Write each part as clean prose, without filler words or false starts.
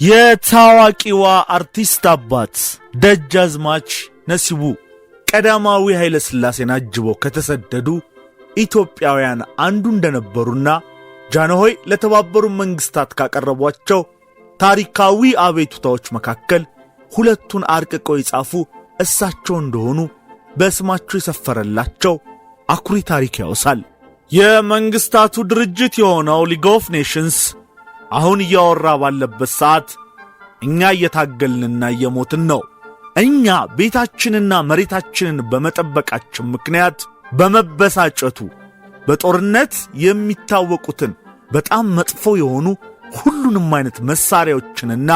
የታዋቂዋ አርቲስት አባት ደጃዝማች ነሲቡ ቀዳማዊ ኃይለ ሥላሴን አጅበው ከተሰደዱ ኢትዮጵያውያን አንዱ እንደነበሩና ጃንሆይ ለተባበሩ መንግስታት ካቀረቧቸው ታሪካዊ አቤቱታዎች መካከል ሁለቱን አርቅቀው የጻፉ እሳቸው እንደሆኑ በስማቸው የሰፈረላቸው አኩሪ ታሪክ ያወሳል። የመንግስታቱ ድርጅት የሆነው ሊግ ኦፍ ኔሽንስ አሁን እያወራ ባለበት ሰዓት እኛ እየታገልንና እየሞትን ነው። እኛ ቤታችንና መሬታችንን በመጠበቃችን ምክንያት በመበሳጨቱ በጦርነት የሚታወቁትን በጣም መጥፎ የሆኑ ሁሉንም አይነት መሳሪያዎችንና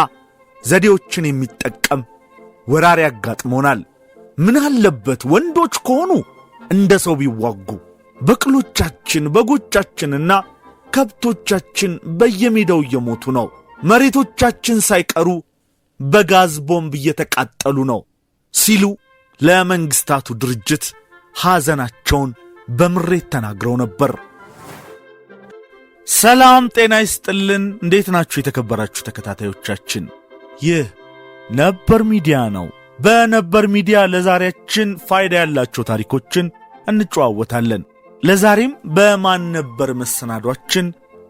ዘዴዎችን የሚጠቀም ወራሪ ያጋጥሞናል። ምን አለበት ወንዶች ከሆኑ እንደ ሰው ቢዋጉ፣ በቅሎቻችን በጎቻችንና ከብቶቻችን በየሜዳው እየሞቱ ነው። መሬቶቻችን ሳይቀሩ በጋዝ ቦምብ እየተቃጠሉ ነው ሲሉ ለመንግስታቱ ድርጅት ሐዘናቸውን በምሬት ተናግረው ነበር። ሰላም ጤና ይስጥልን። እንዴት ናችሁ የተከበራችሁ ተከታታዮቻችን? ይህ ነበር ሚዲያ ነው። በነበር ሚዲያ ለዛሬያችን ፋይዳ ያላቸው ታሪኮችን እንጨዋወታለን። ለዛሬም በማን ነበር መሰናዷችን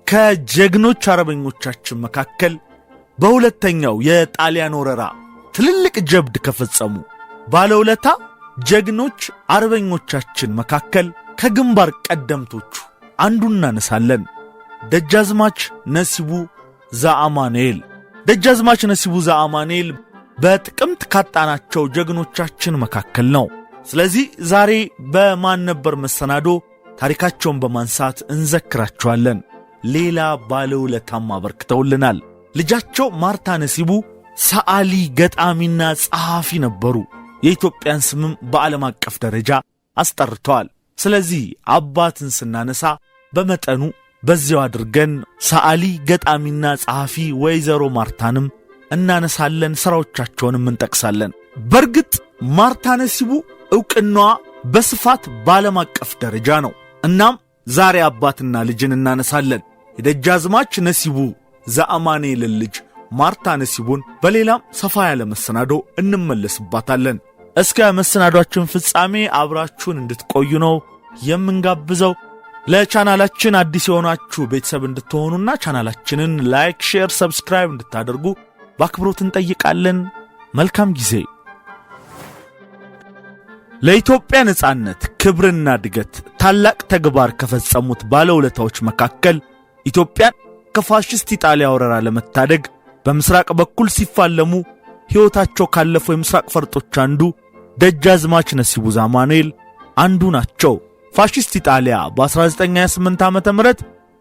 ከጀግኖች አርበኞቻችን መካከል በሁለተኛው የጣሊያን ወረራ ትልልቅ ጀብድ ከፈጸሙ ባለውለታ ጀግኖች አርበኞቻችን መካከል ከግንባር ቀደምቶቹ አንዱን እናነሳለን። ደጃዝማች ነሲቡ ዘአማኑኤል። ደጃዝማች ነሲቡ ዘአማኑኤል በጥቅምት ካጣናቸው ጀግኖቻችን መካከል ነው። ስለዚህ ዛሬ በማን ነበር መሰናዶ ታሪካቸውን በማንሳት እንዘክራቸዋለን። ሌላ ባለውለታም አበርክተውልናል። ልጃቸው ማርታ ነሲቡ ሰዓሊ፣ ገጣሚና ጸሐፊ ነበሩ። የኢትዮጵያን ስምም በዓለም አቀፍ ደረጃ አስጠርተዋል። ስለዚህ አባትን ስናነሳ በመጠኑ በዚያው አድርገን ሰዓሊ፣ ገጣሚና ጸሐፊ ወይዘሮ ማርታንም እናነሳለን፣ ሥራዎቻቸውንም እንጠቅሳለን። በርግጥ ማርታ ነሲቡ ዕውቅናዋ በስፋት በዓለም አቀፍ ደረጃ ነው። እናም ዛሬ አባትና ልጅን እናነሳለን። የደጃዝማች ነሲቡ ዘአማኑኤልን ልጅ ማርታ ነሲቡን በሌላም ሰፋ ያለ መሰናዶ እንመለስባታለን። እስከ መሰናዷችን ፍጻሜ አብራችሁን እንድትቆዩ ነው የምንጋብዘው። ለቻናላችን አዲስ የሆናችሁ ቤተሰብ እንድትሆኑና ቻናላችንን ላይክ፣ ሼር፣ ሰብስክራይብ እንድታደርጉ በአክብሮት እንጠይቃለን። መልካም ጊዜ። ለኢትዮጵያ ነጻነት ክብርና እድገት ታላቅ ተግባር ከፈጸሙት ባለውለታዎች መካከል ኢትዮጵያን ከፋሽስት ኢጣሊያ ወረራ ለመታደግ በምስራቅ በኩል ሲፋለሙ ሕይወታቸው ካለፈው የምስራቅ ፈርጦች አንዱ ደጃዝማች ነሲቡ ዘአማኑኤል አንዱ ናቸው። ፋሽስት ኢጣሊያ በ1928 ዓ.ም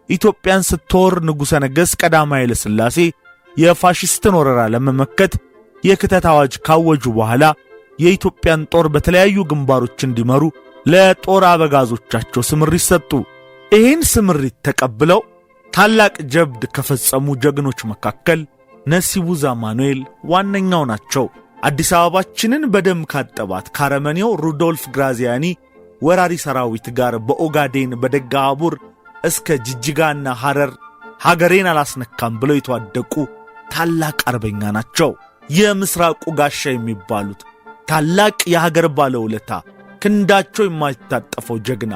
ኢትዮጵያን ስትወር ንጉሠ ነገሥት ቀዳማዊ ኃይለ ሥላሴ የፋሽስትን ወረራ ለመመከት የክተት አዋጅ ካወጁ በኋላ የኢትዮጵያን ጦር በተለያዩ ግንባሮች እንዲመሩ ለጦር አበጋዞቻቸው ስምሪት ሰጡ። ይህን ስምሪት ተቀብለው ታላቅ ጀብድ ከፈጸሙ ጀግኖች መካከል ነሲቡ ዘአማኑኤል ዋነኛው ናቸው። አዲስ አበባችንን በደም ካጠባት ካረመኔው ሩዶልፍ ግራዚያኒ ወራሪ ሰራዊት ጋር በኦጋዴን በደጋቡር እስከ ጅጅጋና ሐረር ሀገሬን አላስነካም ብለው የተዋደቁ ታላቅ አርበኛ ናቸው። የምስራቁ ጋሻ የሚባሉት ታላቅ የሀገር ባለውለታ ክንዳቸው የማይታጠፈው ጀግና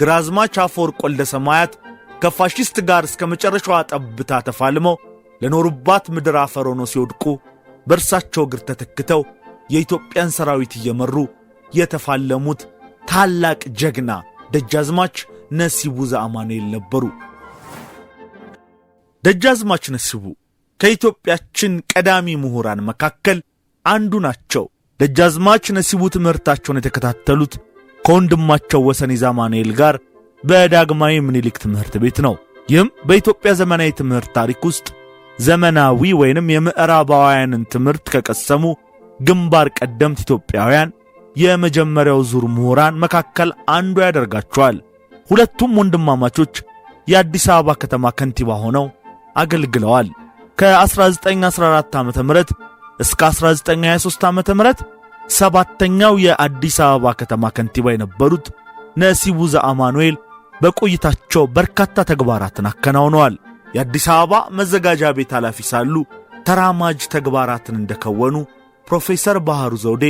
ግራዝማች አፈወርቅ ወልደ ሰማያት ከፋሽስት ጋር እስከ መጨረሻዋ ጠብታ ተፋልመው ለኖሩባት ምድር አፈር ሆነው ሲወድቁ በእርሳቸው እግር ተተክተው የኢትዮጵያን ሰራዊት እየመሩ የተፋለሙት ታላቅ ጀግና ደጃዝማች ነሲቡ ዘአማኑኤል ነበሩ። ደጃዝማች ነሲቡ ከኢትዮጵያችን ቀዳሚ ምሁራን መካከል አንዱ ናቸው። ደጃዝማች ነሲቡ ትምህርታቸውን የተከታተሉት ከወንድማቸው ወሰኔ ዘአማኑኤል ጋር በዳግማዊ ምኒልክ ትምህርት ቤት ነው። ይህም በኢትዮጵያ ዘመናዊ ትምህርት ታሪክ ውስጥ ዘመናዊ ወይንም የምዕራባውያንን ትምህርት ከቀሰሙ ግንባር ቀደምት ኢትዮጵያውያን የመጀመሪያው ዙር ምሁራን መካከል አንዱ ያደርጋቸዋል። ሁለቱም ወንድማማቾች የአዲስ አበባ ከተማ ከንቲባ ሆነው አገልግለዋል። ከ1914 ዓ.ም እስከ 1923 ዓ.ም ሰባተኛው የአዲስ አበባ ከተማ ከንቲባ የነበሩት ነሲቡ ዘአማኑኤል በቆይታቸው በርካታ ተግባራትን አከናውነዋል። የአዲስ አበባ መዘጋጃ ቤት ኃላፊ ሳሉ ተራማጅ ተግባራትን እንደከወኑ ፕሮፌሰር ባህሩ ዘውዴ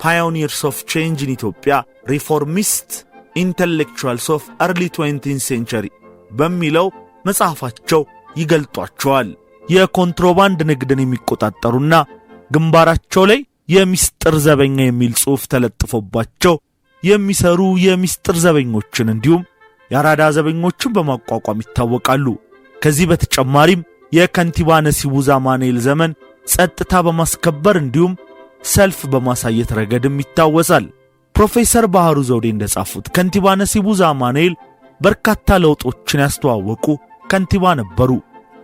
ፓዮኒርስ ኦፍ ቼንጅ ኢን ኢትዮጵያ ሪፎርሚስት ኢንተሌክቹዋልስ ኦፍ አርሊ 20th ሴንቸሪ በሚለው መጽሐፋቸው ይገልጧቸዋል። የኮንትሮባንድ ንግድን የሚቆጣጠሩና ግንባራቸው ላይ የሚስጥር ዘበኛ የሚል ጽሑፍ ተለጥፎባቸው የሚሰሩ የሚስጥር ዘበኞችን እንዲሁም የአራዳ ዘበኞችን በማቋቋም ይታወቃሉ። ከዚህ በተጨማሪም የከንቲባ ነሲቡ ዛማኔል ዘመን ጸጥታ በማስከበር እንዲሁም ሰልፍ በማሳየት ረገድም ይታወሳል። ፕሮፌሰር ባህሩ ዘውዴ እንደጻፉት ከንቲባ ነሲቡ ዛማኔል በርካታ ለውጦችን ያስተዋወቁ ከንቲባ ነበሩ።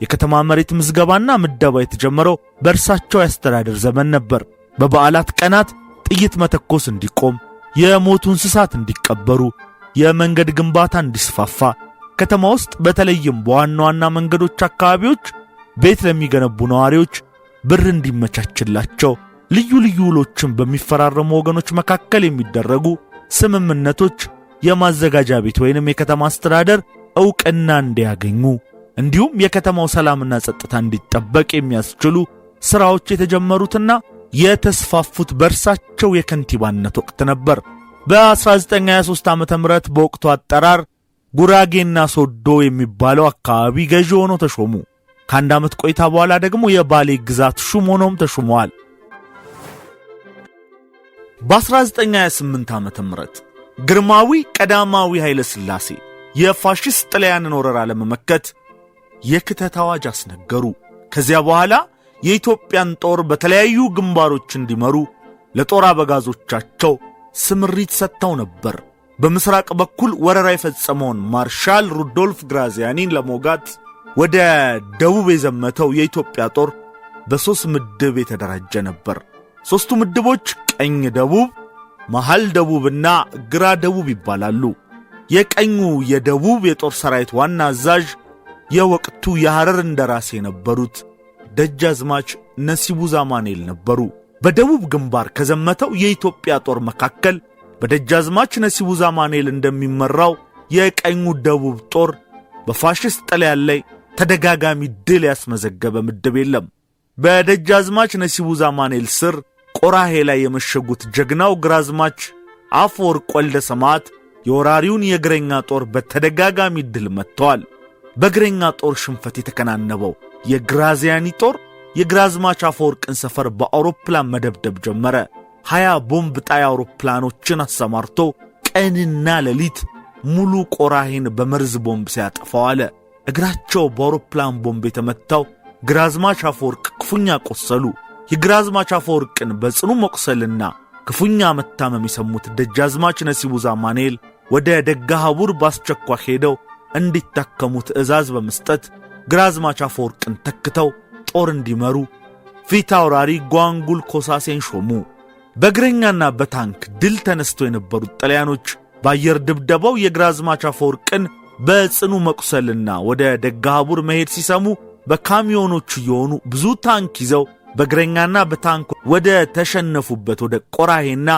የከተማ መሬት ምዝገባና ምደባ የተጀመረው በእርሳቸው ያስተዳደር ዘመን ነበር። በበዓላት ቀናት ጥይት መተኮስ እንዲቆም፣ የሞቱ እንስሳት እንዲቀበሩ፣ የመንገድ ግንባታ እንዲስፋፋ፣ ከተማ ውስጥ በተለይም በዋና ዋና መንገዶች አካባቢዎች ቤት ለሚገነቡ ነዋሪዎች ብር እንዲመቻችላቸው ልዩ ልዩ ውሎችን በሚፈራረሙ ወገኖች መካከል የሚደረጉ ስምምነቶች የማዘጋጃ ቤት ወይንም የከተማ አስተዳደር ዕውቅና እንዲያገኙ እንዲሁም የከተማው ሰላምና ጸጥታ እንዲጠበቅ የሚያስችሉ ሥራዎች የተጀመሩትና የተስፋፉት በእርሳቸው የከንቲባነት ወቅት ነበር። በ1923 ዓመተ ምህረት በወቅቱ አጠራር ጉራጌና ሶዶ የሚባለው አካባቢ ገዢ ሆነው ተሾሙ። ከአንድ ዓመት ቆይታ በኋላ ደግሞ የባሌ ግዛት ሹም ሆነውም ተሾመዋል። በ1928 ዓመተ ምህረት ግርማዊ ቀዳማዊ ኃይለ ሥላሴ የፋሽስት ጣሊያንን ወረራ ለመመከት የክተት አዋጅ አስነገሩ። ከዚያ በኋላ የኢትዮጵያን ጦር በተለያዩ ግንባሮች እንዲመሩ ለጦር አበጋዞቻቸው ስምሪት ሰጥተው ነበር። በምስራቅ በኩል ወረራ የፈጸመውን ማርሻል ሩዶልፍ ግራዚያኒን ለመውጋት ወደ ደቡብ የዘመተው የኢትዮጵያ ጦር በ3 ምድብ የተደራጀ ነበር። 3ቱ ምድቦች ቀኝ ደቡብ፣ መሃል ደቡብና ግራ ደቡብ ይባላሉ። የቀኙ የደቡብ የጦር ሰራዊት ዋና አዛዥ የወቅቱ የሐረር እንደራሴ የነበሩት ደጃዝማች ነሲቡ ዛማኔል ነበሩ። በደቡብ ግንባር ከዘመተው የኢትዮጵያ ጦር መካከል በደጃዝማች ነሲቡ ዛማኔል እንደሚመራው የቀኙ ደቡብ ጦር በፋሽስት ጣሊያን ላይ ተደጋጋሚ ድል ያስመዘገበ ምድብ የለም። በደጃዝማች ነሲቡ ዛማኔል ስር ቆራሄ ላይ የመሸጉት ጀግናው ግራዝማች አፈወርቅ ወልደ ሰማዕት የወራሪውን የእግረኛ ጦር በተደጋጋሚ ድል መጥተዋል። በእግረኛ ጦር ሽንፈት የተከናነበው የግራዚያኒ ጦር የግራዝማች አፈወርቅን ሰፈር በአውሮፕላን መደብደብ ጀመረ። 20 ቦምብ ጣይ አውሮፕላኖችን አሰማርቶ ቀንና ሌሊት ሙሉ ቆራሄን በመርዝ ቦምብ ሲያጠፋው አለ። እግራቸው በአውሮፕላን ቦምብ የተመታው ግራዝማች አፈወርቅ ክፉኛ ቆሰሉ። የግራዝማች አፈወርቅን በጽኑ መቁሰልና ክፉኛ መታመም የሰሙት ደጃዝማች ነሲቡ ዛማኔል ወደ ደጋሃቡር ባስቸኳይ ሄደው እንዲታከሙ ትእዛዝ በመስጠት ግራዝማች አፈወርቅን ተክተው ጦር እንዲመሩ ፊት አውራሪ ጓንጉል ኮሳሴን ሾሙ። በእግረኛና በታንክ ድል ተነስተው የነበሩት ጣሊያኖች በአየር ድብደባው የግራዝማች አፈወርቅን በጽኑ መቁሰልና ወደ ደጋሃቡር መሄድ ሲሰሙ በካሚዮኖች እየሆኑ ብዙ ታንክ ይዘው በእግረኛና በታንክ ወደ ተሸነፉበት ወደ ቆራሄና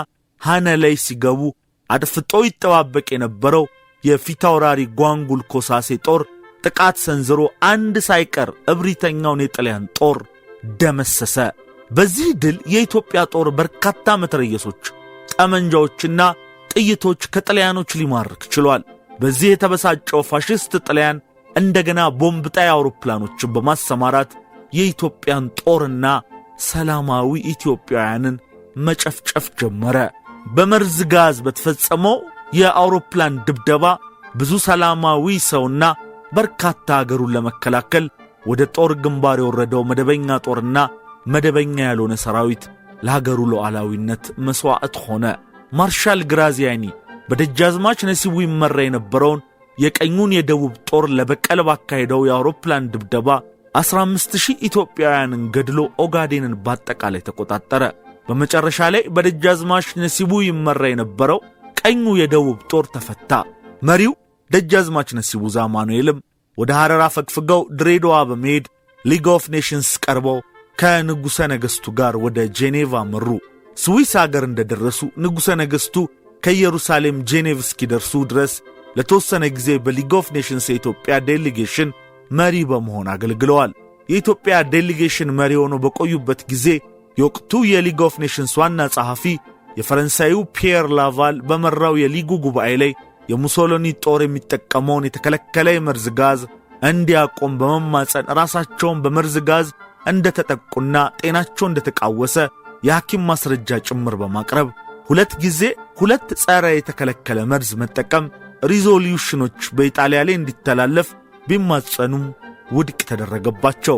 ሃነ ላይ ሲገቡ አድፍጦ ይጠባበቅ የነበረው የፊት አውራሪ ጓንጉል ኮሳሴ ጦር ጥቃት ሰንዝሮ አንድ ሳይቀር እብሪተኛውን የጣሊያን ጦር ደመሰሰ። በዚህ ድል የኢትዮጵያ ጦር በርካታ መትረየሶች፣ ጠመንጃዎችና ጥይቶች ከጣሊያኖች ሊማርክ ችሏል። በዚህ የተበሳጨው ፋሽስት ጣሊያን እንደገና ቦምብ ጣይ አውሮፕላኖችን በማሰማራት የኢትዮጵያን ጦርና ሰላማዊ ኢትዮጵያውያንን መጨፍጨፍ ጀመረ። በመርዝ ጋዝ በተፈጸመው የአውሮፕላን ድብደባ ብዙ ሰላማዊ ሰውና በርካታ አገሩን ለመከላከል ወደ ጦር ግንባር የወረደው መደበኛ ጦርና መደበኛ ያልሆነ ሰራዊት ለሀገሩ ሉዓላዊነት መስዋዕት ሆነ። ማርሻል ግራዚያኒ በደጃዝማች ነሲቡ ይመራ የነበረውን የቀኙን የደቡብ ጦር ለበቀል ባካሄደው የአውሮፕላን ድብደባ 15000 ኢትዮጵያውያንን ገድሎ ኦጋዴንን በአጠቃላይ ተቆጣጠረ። በመጨረሻ ላይ በደጃዝማች ነሲቡ ይመራ የነበረው ቀኙ የደቡብ ጦር ተፈታ። መሪው ደጃዝማች ነሲቡ ዛማኑኤልም ወደ ሐረር አፈግፍገው ድሬዳዋ በመሄድ ሊግ ኦፍ ኔሽንስ ቀርበው ከንጉሠ ነገሥቱ ጋር ወደ ጄኔቫ መሩ። ስዊስ አገር እንደደረሱ ንጉሠ ነገሥቱ ከኢየሩሳሌም ጄኔቭ እስኪደርሱ ድረስ ለተወሰነ ጊዜ በሊግ ኦፍ ኔሽንስ የኢትዮጵያ ዴሊጌሽን መሪ በመሆን አገልግለዋል። የኢትዮጵያ ዴሊጌሽን መሪ ሆነው በቆዩበት ጊዜ የወቅቱ የሊግ ኦፍ ኔሽንስ ዋና ጸሐፊ የፈረንሳዩ ፒየር ላቫል በመራው የሊጉ ጉባኤ ላይ የሙሶሎኒ ጦር የሚጠቀመውን የተከለከለ የመርዝ ጋዝ እንዲያቆም በመማጸን ራሳቸውን በመርዝ ጋዝ እንደተጠቁና ጤናቸው እንደተቃወሰ የሐኪም ማስረጃ ጭምር በማቅረብ 2 ጊዜ 2 ጸረ የተከለከለ መርዝ መጠቀም ሪዞሉሽኖች በኢጣሊያ ላይ እንዲተላለፍ ቢማጸኑም ውድቅ ተደረገባቸው።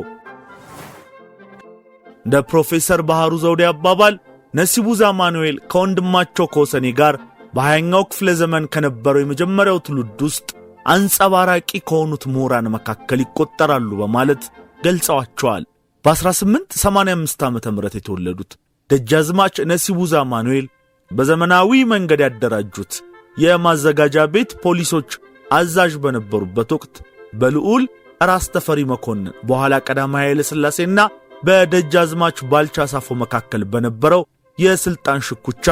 እንደ ፕሮፌሰር ባህሩ ዘውዴ አባባል ነሲቡ ዛማኑኤል ከወንድማቸው ከወሰኔ ጋር በ20ኛው ክፍለ ዘመን ከነበረው የመጀመሪያው ትውልድ ውስጥ አንጸባራቂ ከሆኑት ምሁራን መካከል ይቆጠራሉ በማለት ገልጸዋቸዋል። በ1885 ዓመተ ምህረት የተወለዱት ደጃዝማች ነሲቡ ዛማኑኤል በዘመናዊ መንገድ ያደራጁት የማዘጋጃ ቤት ፖሊሶች አዛዥ በነበሩበት ወቅት በልዑል ራስ ተፈሪ መኮንን በኋላ ቀዳማዊ ኃይለ ሥላሴና በደጃዝማች ባልቻ ሳፎ መካከል በነበረው የስልጣን ሽኩቻ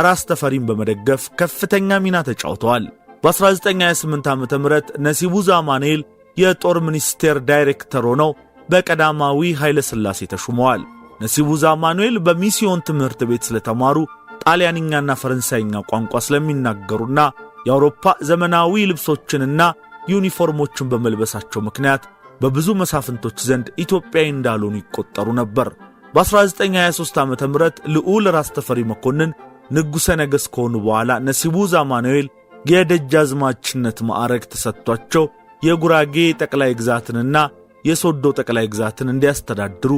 ራስ ተፈሪን በመደገፍ ከፍተኛ ሚና ተጫውተዋል። በ1928 ዓመተ ምህረት ነሲቡ ዛማኑኤል የጦር ሚኒስቴር ዳይሬክተር ሆነው በቀዳማዊ ኃይለ ሥላሴ ተሹመዋል። ነሲቡ ዛማኑኤል በሚስዮን ትምህርት ቤት ስለተማሩ ጣሊያንኛና ፈረንሳይኛ ቋንቋ ስለሚናገሩና የአውሮፓ ዘመናዊ ልብሶችንና ዩኒፎርሞችን በመልበሳቸው ምክንያት በብዙ መሳፍንቶች ዘንድ ኢትዮጵያዊ እንዳልሆኑ ይቆጠሩ ነበር። በ1923 ዓመተ ምህረት ልዑል ራስ ተፈሪ መኮንን ንጉሠ ነገሥት ከሆኑ በኋላ ነሲቡ ዛማኑኤል የደጃዝማችነት ማዕረግ ተሰጥቷቸው የጉራጌ ጠቅላይ ግዛትንና የሶዶ ጠቅላይ ግዛትን እንዲያስተዳድሩ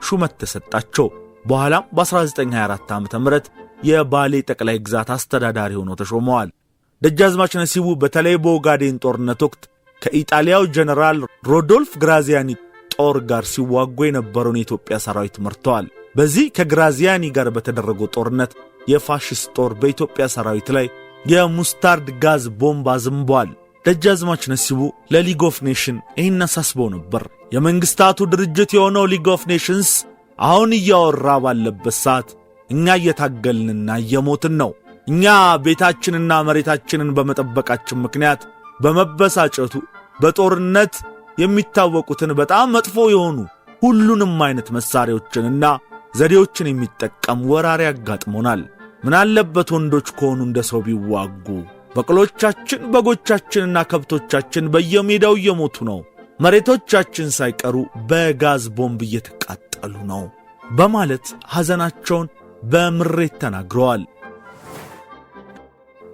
ሹመት ተሰጣቸው። በኋላም በ1924 ዓመተ ምህረት የባሌ ጠቅላይ ግዛት አስተዳዳሪ ሆነው ተሾመዋል። ደጃዝማች ነሲቡ በተለይ በኦጋዴን ጦርነት ወቅት ከኢጣሊያው ጀነራል ሮዶልፍ ግራዚያኒ ጦር ጋር ሲዋጉ የነበረውን የኢትዮጵያ ሰራዊት መርተዋል። በዚህ ከግራዚያኒ ጋር በተደረገው ጦርነት የፋሽስት ጦር በኢትዮጵያ ሰራዊት ላይ የሙስታርድ ጋዝ ቦምብ አዝንቧል። ደጃዝማች ነሲቡ ለሊግ ኦፍ ኔሽን ይህን አሳስበው ነበር። የመንግስታቱ ድርጅት የሆነው ሊግ ኦፍ ኔሽንስ አሁን እያወራ ባለበት ሰዓት እኛ እየታገልንና እየሞትን ነው። እኛ ቤታችንና መሬታችንን በመጠበቃችን ምክንያት በመበሳጨቱ በጦርነት የሚታወቁትን በጣም መጥፎ የሆኑ ሁሉንም አይነት መሳሪያዎችንና ዘዴዎችን የሚጠቀም ወራሪ አጋጥሞናል። ምን አለበት ወንዶች ከሆኑ እንደ ሰው ቢዋጉ። በቅሎቻችን፣ በጎቻችንና ከብቶቻችን በየሜዳው እየሞቱ ነው። መሬቶቻችን ሳይቀሩ በጋዝ ቦምብ እየተቃጠሉ ነው በማለት ሐዘናቸውን በምሬት ተናግረዋል።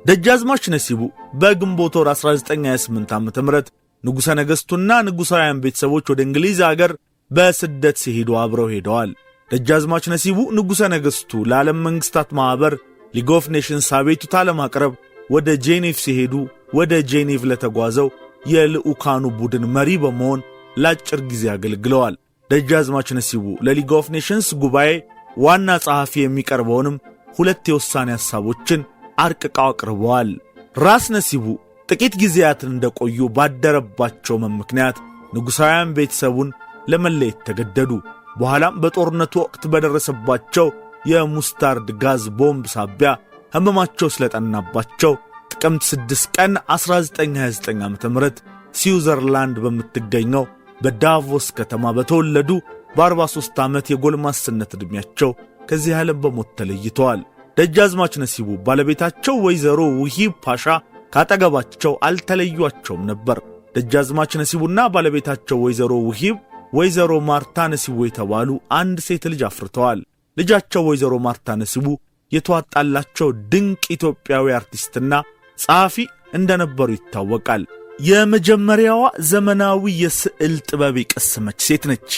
ደጃዝማች ነሲቡ በግንቦት ወር 1928 ዓመተ ምህረት ንጉሠ ነገሥቱና ንጉሣውያን ቤተሰቦች ወደ እንግሊዝ አገር በስደት ሲሄዱ አብረው ሄደዋል። ደጃዝማች ነሲቡ ንጉሠ ነገሥቱ ለዓለም መንግሥታት ማኅበር ሊግ ኦፍ ኔሽንስ አቤቱታ ለማቅረብ ወደ ጄኔቭ ሲሄዱ ወደ ጄኔቭ ለተጓዘው የልዑካኑ ቡድን መሪ በመሆን ለአጭር ጊዜ አገልግለዋል። ደጃዝማች ነሲቡ ለሊግ ኦፍ ኔሽንስ ጉባኤ ዋና ጸሐፊ የሚቀርበውንም 2 የውሳኔ ሐሳቦችን አርቅቀው አቅርበዋል። ራስ ነሲቡ ጥቂት ጊዜያትን እንደቆዩ ባደረባቸው ምክንያት ንጉሣውያን ቤተሰቡን ለመለየት ተገደዱ። በኋላም በጦርነቱ ወቅት በደረሰባቸው የሙስታርድ ጋዝ ቦምብ ሳቢያ ሕመማቸው ስለጠናባቸው ጥቅምት 6 ቀን 1929 ዓ.ም ስዊዘርላንድ በምትገኘው በዳቮስ ከተማ በተወለዱ በ43 ዓመት የጎልማስነት ዕድሜያቸው ከዚህ ዓለም በሞት ተለይተዋል። ደጃዝማች ነሲቡ ባለቤታቸው ወይዘሮ ውሂብ ፓሻ ካጠገባቸው አልተለዩአቸውም ነበር። ደጃዝማች ነሲቡና ባለቤታቸው ወይዘሮ ውሂብ ወይዘሮ ማርታ ነሲቡ የተባሉ አንድ ሴት ልጅ አፍርተዋል። ልጃቸው ወይዘሮ ማርታ ነሲቡ የተዋጣላቸው ድንቅ ኢትዮጵያዊ አርቲስትና ጸሐፊ እንደነበሩ ይታወቃል። የመጀመሪያዋ ዘመናዊ የስዕል ጥበብ የቀሰመች ሴት ነች።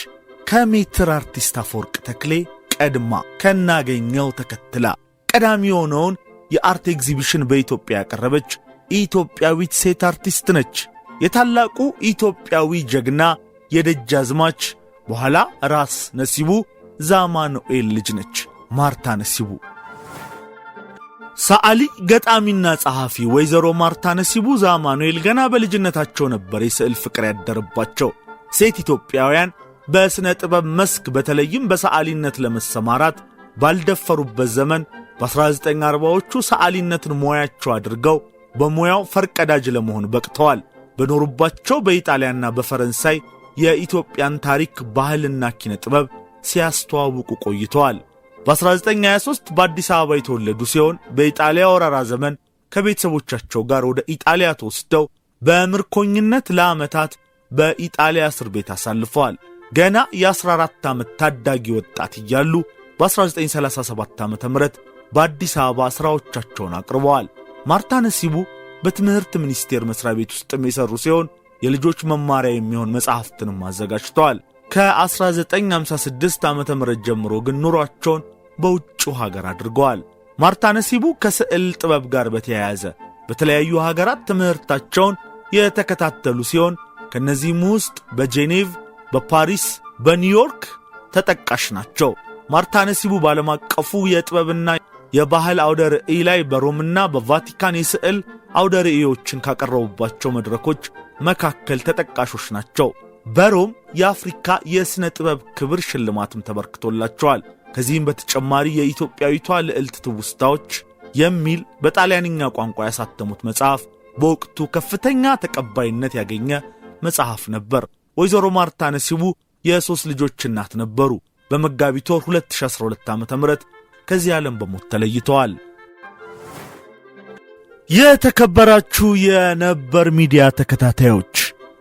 ከሜትር አርቲስት አፈወርቅ ተክሌ ቀድማ ከናገኘው ተከትላ ቀዳሚ የሆነውን የአርት ኤግዚቢሽን በኢትዮጵያ ያቀረበች ኢትዮጵያዊት ሴት አርቲስት ነች። የታላቁ ኢትዮጵያዊ ጀግና የደጃዝማች በኋላ ራስ ነሲቡ ዛማኑኤል ልጅ ነች ማርታ ነሲቡ። ሰዓሊ ገጣሚና ጸሐፊ ወይዘሮ ማርታ ነሲቡ ዛማኑኤል ገና በልጅነታቸው ነበር የስዕል ፍቅር ያደረባቸው። ሴት ኢትዮጵያውያን በሥነ ጥበብ መስክ በተለይም በሰዓሊነት ለመሰማራት ባልደፈሩበት ዘመን በ1940ዎቹ ሰዓሊነትን ሙያቸው አድርገው በሙያው ፈርቀዳጅ ለመሆን በቅተዋል። በኖሩባቸው በኢጣሊያና በፈረንሳይ የኢትዮጵያን ታሪክ ባህልና ኪነ ጥበብ ሲያስተዋውቁ ቆይተዋል። በ1923 በአዲስ አበባ የተወለዱ ሲሆን በኢጣሊያ ወረራ ዘመን ከቤተሰቦቻቸው ጋር ወደ ኢጣሊያ ተወስደው በምርኮኝነት ለዓመታት በኢጣሊያ እስር ቤት አሳልፈዋል። ገና የ14 ዓመት ታዳጊ ወጣት እያሉ በ1937 ዓ.ም በአዲስ አበባ ሥራዎቻቸውን አቅርበዋል። ማርታ ነሲቡ በትምህርት ሚኒስቴር መስሪያ ቤት ውስጥም የሰሩ ሲሆን የልጆች መማሪያ የሚሆን መጽሐፍትንም አዘጋጅተዋል። ከ1956 ዓ.ም ጀምሮ ግን ኑሯቸውን በውጭው ሀገር አድርገዋል። ማርታ ነሲቡ ከስዕል ጥበብ ጋር በተያያዘ በተለያዩ ሀገራት ትምህርታቸውን የተከታተሉ ሲሆን ከነዚህም ውስጥ በጄኔቭ፣ በፓሪስ፣ በኒውዮርክ ተጠቃሽ ናቸው። ማርታ ነሲቡ በዓለም አቀፉ የጥበብና የባህል አውደ ርዕይ ላይ በሮምና በቫቲካን የስዕል አውደ ርዕዮችን ካቀረቡባቸው መድረኮች መካከል ተጠቃሾች ናቸው። በሮም የአፍሪካ የሥነ ጥበብ ክብር ሽልማትም ተበርክቶላቸዋል። ከዚህም በተጨማሪ የኢትዮጵያዊቷ ልዕልት ትውስታዎች የሚል በጣሊያንኛ ቋንቋ ያሳተሙት መጽሐፍ በወቅቱ ከፍተኛ ተቀባይነት ያገኘ መጽሐፍ ነበር። ወይዘሮ ማርታ ነሲቡ የ3 ልጆች እናት ነበሩ። በመጋቢት ወር 2012 ዓ.ም ከዚህ ዓለም በሞት ተለይተዋል። የተከበራችሁ የነበር ሚዲያ ተከታታዮች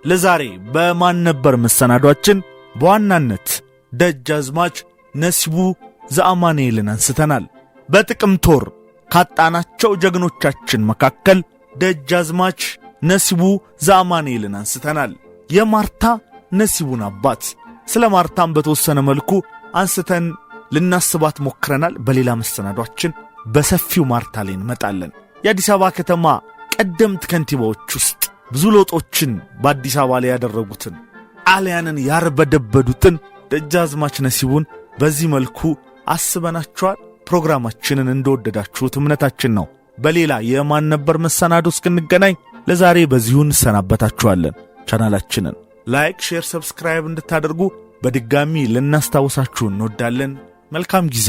ለዛሬ በማን ነበር መሰናዷችን በዋናነት ደጃዝማች ነሲቡ ዘአማኑኤልን አንስተናል። በጥቅምት ወር ካጣናቸው ጀግኖቻችን መካከል ደጃዝማች ነሲቡ ዘአማኑኤልን አንስተናል። የማርታ ነሲቡን አባት ስለ ማርታም በተወሰነ መልኩ አንስተን ልናስባት ሞክረናል። በሌላ መሰናዷችን በሰፊው ማርታ ላይ እንመጣለን። የአዲስ አበባ ከተማ ቀደምት ከንቲባዎች ውስጥ ብዙ ለውጦችን በአዲስ አበባ ላይ ያደረጉትን ጣሊያንን ያርበደበዱትን ደጃዝማች ነሲቡን በዚህ መልኩ አስበናቸዋል። ፕሮግራማችንን እንደወደዳችሁት እምነታችን ነው። በሌላ የማን ነበር መሰናዶ እስክንገናኝ ለዛሬ በዚሁ እንሰናበታችኋለን። ቻናላችንን ላይክ፣ ሼር፣ ሰብስክራይብ እንድታደርጉ በድጋሚ ልናስታውሳችሁ እንወዳለን። መልካም ጊዜ።